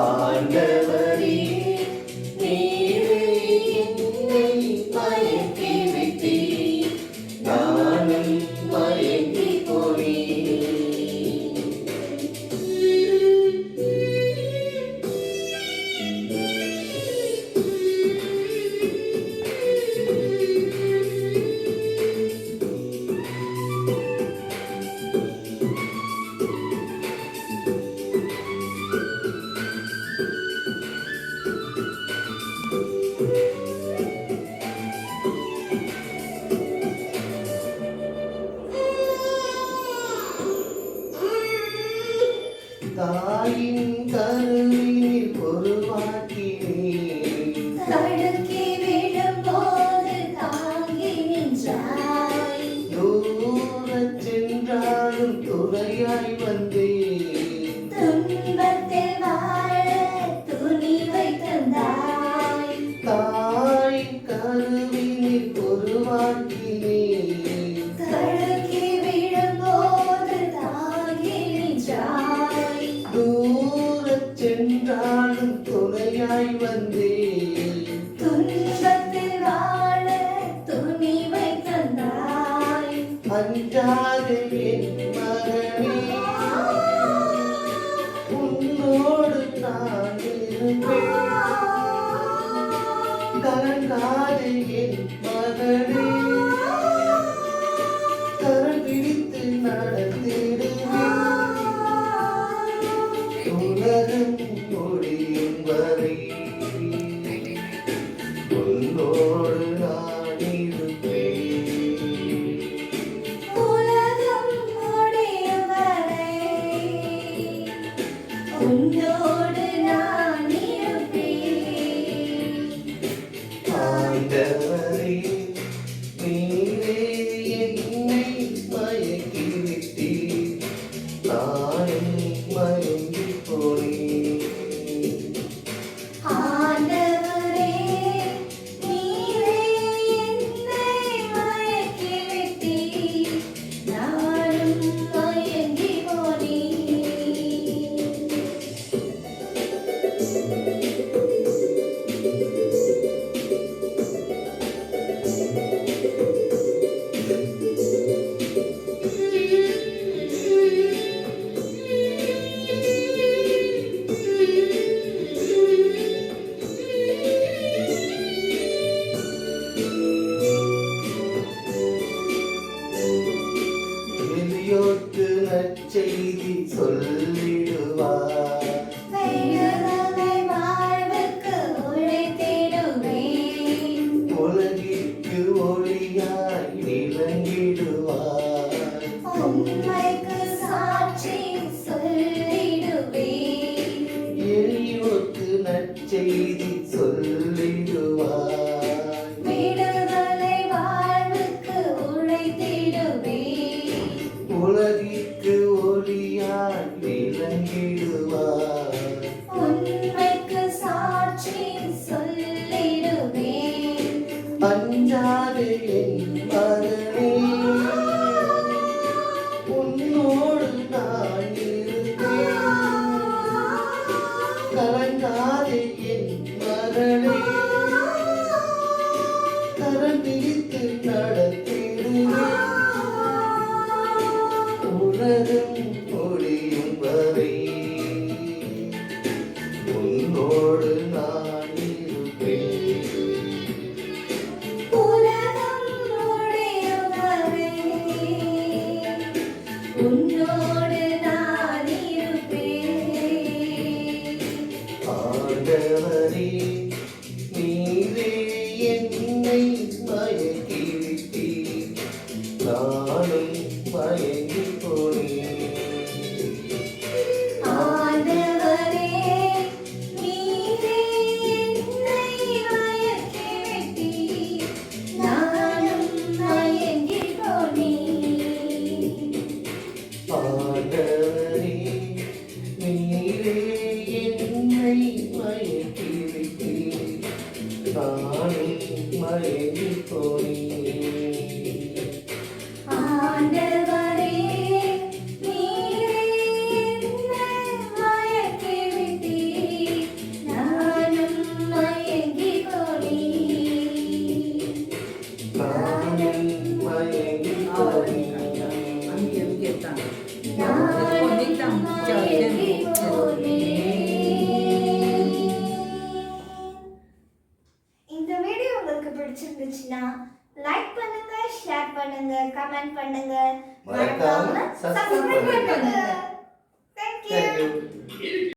ஆண்டவரே நீரே என்னை மயக்கி விட்டீர், நானும் மயங்கி போனேன். தாயின் கருவில் உருவாக்கினீர், தடுக்கி விழும்போது தாங்கி நின்றாய். தூரச் சென்றாலும் துணையாய் வந்தேன், துன்பத்தில் வாழ துணிவை தந்தாய். தாயின் கருவில் உருவாக்கினீர், தடுக்கி விழும்போது தாங்கி நின்றாய். தூரச் சென்றாலும் துணையாய் வந்தேன், துன்பத்தில் வாழ துணிவை தந்தாய். அஞ்சாதே என் மகனே, உன்னோடு நான் இருப்பேன். கலங்காதே என் மகனே, கரம் பிடித்து நடத்திடுவேன். உலகம் முடியும் வரை உன்னோடு நான் இருப்பேன். உலகம் முடியும் வரை உன்னோடு நான் இருப்பேன். ஆண்டவரே நீரே என்னை மயக்கி விட்டீர், நானும் மயங்கி போனேன். ஆண்டவரே நீரே என்னை மயக்கி விட்டீர், நானும் மயங்கி போனேன். எளியோர்க்கு நற்செய்தி சொல்லிடுவார், வெள்ளுதலை வாழ்வுக்கு உழைத்திடுவேன். உலகிற்கு ஒளியாய் விளங்கிடுவார். உண்மைக்கு சாட்சி சொல்லிடுவேன். எளியோர்க்கு நற்செய்தி சொல்லிடுவார், விடுதலை வாழ்வுக்கு உழைத்திடுவேன். உலகிற்கு ஒளியாய் விளங்கிடுவார். உண்மைக்கு சாட்சி சொல்லிடுவேன். அஞ்சாதே என் மகனே, உன்னோடு நான் இருப்பேன். கலங்காதே என் மகனே, கரம் பிடித்து நடத்திடுவேன். உலகம் முடியும் வரை லைக் பண்ணுங்க, ஷேர் பண்ணுங்க, கமெண்ட் பண்ணுங்க, மறக்காம மறக்காம subscribe சப்ஸ்கிரைப் பண்ணுங்க. பண்ணுங்க. Thank you. Thank you.